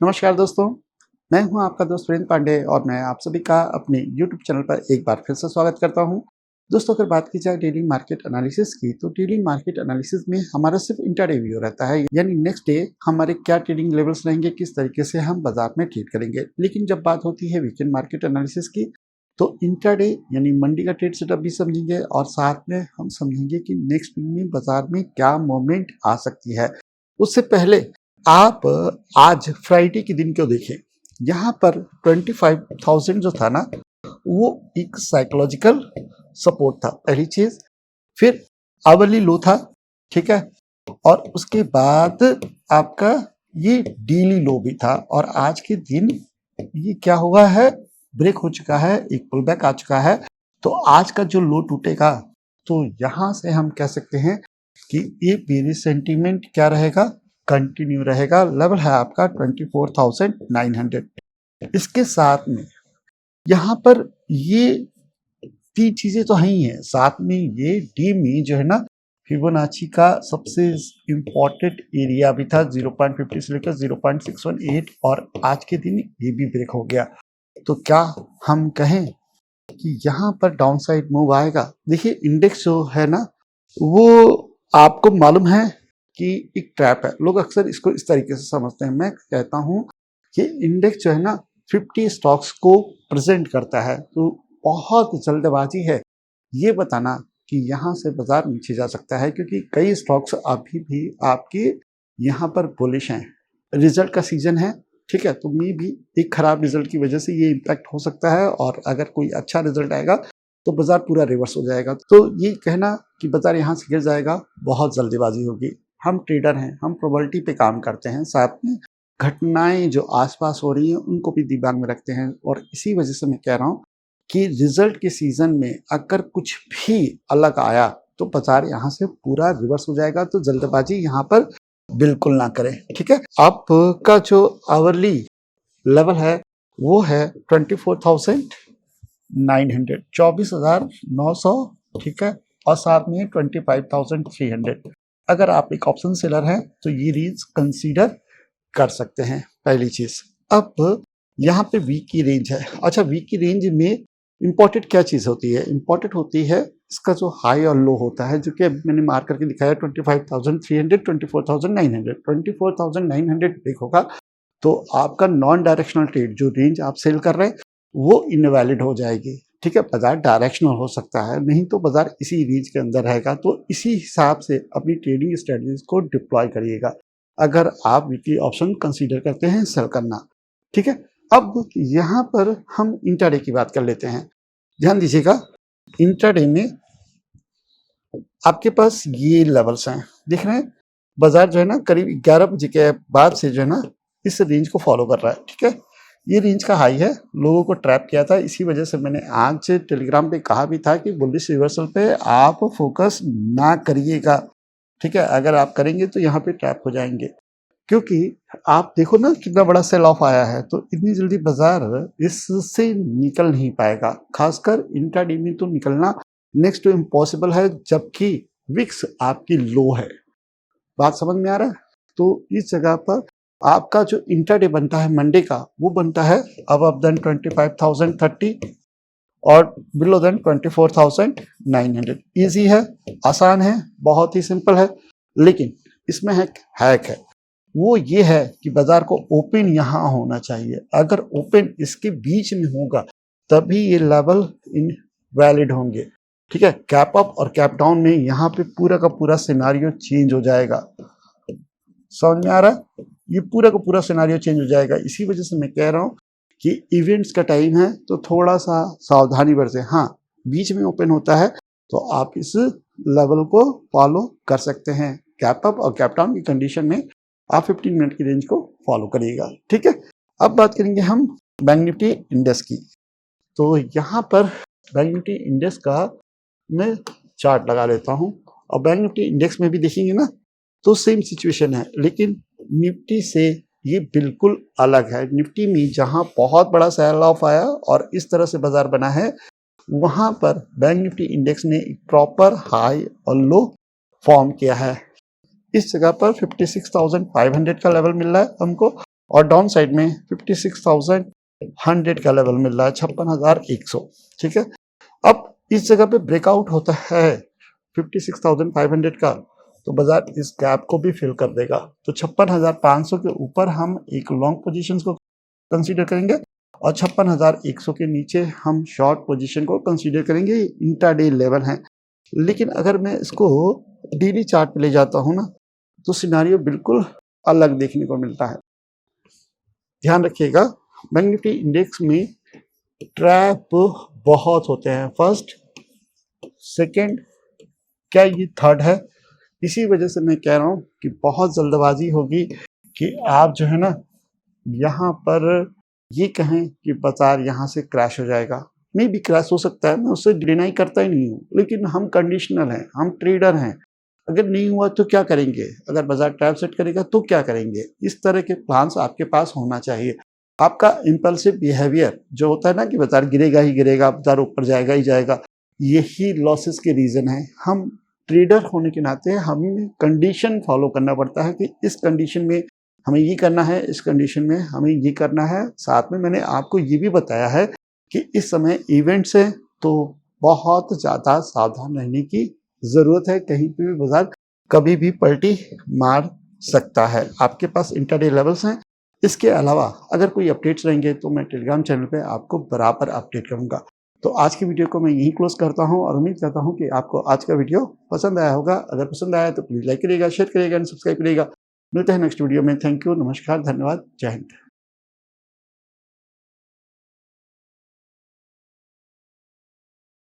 नमस्कार दोस्तों, मैं हूं आपका दोस्त सुरेंद्र पांडे और मैं आप सभी का अपने YouTube चैनल पर एक बार फिर से स्वागत करता हूं। दोस्तों, अगर बात की जाए डेली मार्केट एनालिसिस की, तो डेली मार्केट एनालिसिस में हमारा सिर्फ इंट्राडे व्यू रहता है, यानी नेक्स्ट डे हमारे क्या ट्रेडिंग लेवल्स रहेंगे, किस तरीके से हम बाजार में ट्रेड करेंगे। लेकिन जब बात होती है वीकेंड मार्केट एनालिसिस की, तो इंट्राडे यानी मंडी का ट्रेड सेटअप भी समझेंगे और साथ में हम समझेंगे कि नेक्स्ट वीक में बाजार में क्या मूवमेंट आ सकती है। उससे पहले आप आज फ्राइडे के दिन को देखें, यहाँ पर 25,000 जो था ना, वो एक साइकोलॉजिकल सपोर्ट था, पहली चीज। फिर आवरली लो था, ठीक है, और उसके बाद आपका ये डेली लो भी था और आज के दिन ये क्या हुआ है, ब्रेक हो चुका है, एक पुल बैक आ चुका है। तो आज का जो लो टूटेगा, तो यहां से हम कह सकते हैं कि ये बेरिश सेंटीमेंट क्या रहेगा, कंटिन्यू रहेगा। लेवल है आपका 24,900। इसके साथ में यहाँ पर ये तीन चीजें तो है ही है, साथ में ये डी में जो है ना, फिबोनाची का सबसे इंपॉर्टेंट एरिया भी था 0.50 से लेकर 0.618 और आज के दिन ये भी ब्रेक हो गया। तो क्या हम कहें कि यहाँ पर डाउन साइड मूव आएगा? देखिए, इंडेक्स जो है ना, वो आपको मालूम है कि एक ट्रैप है। लोग अक्सर इसको इस तरीके से समझते हैं। मैं कहता हूं कि इंडेक्स जो है ना, 50 स्टॉक्स को प्रेजेंट करता है, तो बहुत जल्दबाजी है ये बताना कि यहाँ से बाजार नीचे जा सकता है, क्योंकि कई स्टॉक्स अभी भी आपके यहाँ पर बुलिश हैं। रिजल्ट का सीजन है, ठीक है, तो मे भी एक खराब रिजल्ट की वजह से ये इम्पैक्ट हो सकता है, और अगर कोई अच्छा रिजल्ट आएगा तो बाजार पूरा रिवर्स हो जाएगा। तो ये कहना कि बाजार यहाँ से गिर जाएगा, बहुत जल्दीबाजी होगी। हम ट्रेडर हैं, हम प्रोबेबिलिटी पे काम करते हैं, साथ में घटनाएं जो आसपास हो रही हैं उनको भी दिमाग में रखते हैं। और इसी वजह से मैं कह रहा हूँ कि रिजल्ट के सीजन में अगर कुछ भी अलग आया तो बाजार यहाँ से पूरा रिवर्स हो जाएगा। तो जल्दबाजी यहाँ पर बिल्कुल ना करें, ठीक है। आपका जो आवरली लेवल है वो है 24,900, 24,900, ठीक है, और साथ में 25,300। अगर आप एक ऑप्शन सेलर हैं तो ये रेंज कंसीडर कर सकते हैं, पहली चीज। अब यहाँ पे वीक की रेंज है। अच्छा, वीक की रेंज में इंपॉर्टेंट क्या चीज होती है? इंपॉर्टेंट होती है इसका जो हाई और लो होता है, जो कि मैंने मार्क करके दिखाया 25,300, 24,900। 24,900 ब्रेक होगा तो आपका नॉन डायरेक्शनल ट्रेड, जो रेंज आप सेल कर रहे हैं, वो इनवैलिड हो जाएगी, ठीक है। बाजार डायरेक्शनल हो सकता है, नहीं तो बाजार इसी रेंज के अंदर रहेगा। तो इसी हिसाब से अपनी ट्रेडिंग स्ट्रेटजीज को डिप्लॉय करिएगा अगर आप वीकली ऑप्शन कंसीडर करते हैं सेल करना, ठीक है। अब यहाँ पर हम इंट्राडे की बात कर लेते हैं। ध्यान दीजिएगा, इंट्राडे में आपके पास ये लेवल्स हैं, देख रहे हैं। बाजार जो है ना, करीब 11 बजे के बाद से जो है ना, इस रेंज को फॉलो कर रहा है, ठीक है। ये रेंज का हाई है, लोगों को ट्रैप किया था। इसी वजह से मैंने आज टेलीग्राम पे कहा भी था कि बुलिश रिवर्सल पे आप फोकस ना करिएगा, ठीक है। अगर आप करेंगे तो यहाँ पे ट्रैप हो जाएंगे, क्योंकि आप देखो ना कितना बड़ा सेल ऑफ आया है, तो इतनी जल्दी बाजार इससे निकल नहीं पाएगा। खासकर इंट्राडे में तो निकलना नेक्स्ट टू इम्पॉसिबल है, जबकि विक्स आपकी लो है। बात समझ में आ रहा है? तो इस जगह पर आपका जो इंट्राडे बनता है मंडे का, वो बनता है अबव देन 25,030 और बिलो देन 24,900। इजी है, आसान है, बहुत ही सिंपल है। लेकिन इसमें एक हैक है, वो ये है कि बाजार को ओपन यहाँ होना चाहिए। अगर ओपन इसके बीच में होगा तभी ये लेवल इनवैलिड होंगे, ठीक है। कैप अप और कैप डाउन में यहाँ पे पूरा का पूरा सिनारियो चेंज हो जाएगा। समझ में आ रहा है? ये पूरा का पूरा सिनारियो चेंज हो जाएगा। इसी वजह से मैं कह रहा हूँ कि इवेंट्स का टाइम है तो थोड़ा सा सावधानी बरतें। हाँ, बीच में ओपन होता है तो आप इस लेवल को फॉलो कर सकते हैं। कैप अप और कैप डाउन की कंडीशन में आप 15 मिनट की रेंज को फॉलो करिएगा, ठीक है। अब बात करेंगे हम बैंक निफ्टी इंडेक्स की। तो यहाँ पर बैंक निफ्टी इंडेक्स का मैं चार्ट लगा लेता हूँ, और बैंक निफ्टी इंडेक्स में भी देखेंगे ना तो सेम सिचुएशन है, लेकिन निफ्टी से ये बिल्कुल अलग है। निफ्टी में जहां बहुत बड़ा सेल ऑफ आया और इस तरह से बाजार बना है, वहां पर बैंक निफ्टी इंडेक्स ने एक प्रॉपर हाई और लो फॉर्म किया है। इस जगह पर 56,500 का लेवल मिल रहा है हमको, और डाउन साइड में 56,100 का लेवल मिल रहा है, 56,100। ठीक है, अब इस जगह पे ब्रेकआउट होता है 56,500 का, तो बाजार इस गैप को भी फिल कर देगा। तो 56,500 के ऊपर हम एक लॉन्ग पोजीशन को कंसीडर करेंगे और 56,100 के नीचे हम शॉर्ट पोजीशन को कंसीडर करेंगे। इंट्राडे लेवल है, लेकिन अगर मैं इसको डेली चार्ट पे ले जाता हूँ ना, तो सिनारियो बिल्कुल अलग देखने को मिलता है। ध्यान रखिएगा, बैंक निफ्टी इंडेक्स में ट्रैप बहुत होते हैं, फर्स्ट, सेकंड, क्या ये थर्ड है। इसी वजह से मैं कह रहा हूँ कि बहुत जल्दबाजी होगी कि आप जो है ना यहाँ पर ये कहें कि बाजार यहाँ से क्रैश हो जाएगा। नहीं भी क्रैश हो सकता है, मैं उससे डिनाई करता ही नहीं हूँ, लेकिन हम कंडीशनल हैं, हम ट्रेडर हैं। अगर नहीं हुआ तो क्या करेंगे, अगर बाजार ट्रैप सेट करेगा तो क्या करेंगे। इस तरह के प्लान्स आपके पास होना चाहिए। आपका इम्पल्सिव बिहेवियर जो होता है ना कि बाजार गिरेगा ही गिरेगा, बाजार ऊपर जाएगा ही जाएगा, यही लॉसेस के रीजन है। हम ट्रेडर होने के नाते हमें कंडीशन फॉलो करना पड़ता है कि इस कंडीशन में हमें ये करना है, इस कंडीशन में हमें ये करना है। साथ में मैंने आपको ये भी बताया है कि इस समय इवेंट्स है, तो बहुत ज़्यादा सावधान रहने की ज़रूरत है। कहीं पे भी बाजार कभी भी पलटी मार सकता है। आपके पास इंट्राडे लेवल्स हैं। इसके अलावा अगर कोई अपडेट्स रहेंगे तो मैं टेलीग्राम चैनल पे आपको बराबर अपडेट करूँगा। तो आज की वीडियो को मैं यहीं क्लोज करता हूँ और उम्मीद करता हूँ कि आपको आज का वीडियो पसंद आया होगा। अगर पसंद आया तो प्लीज़ लाइक करिएगा, शेयर करिएगा एंड सब्सक्राइब करिएगा। मिलते हैं नेक्स्ट वीडियो में। थैंक यू, नमस्कार, धन्यवाद, जय हिंद।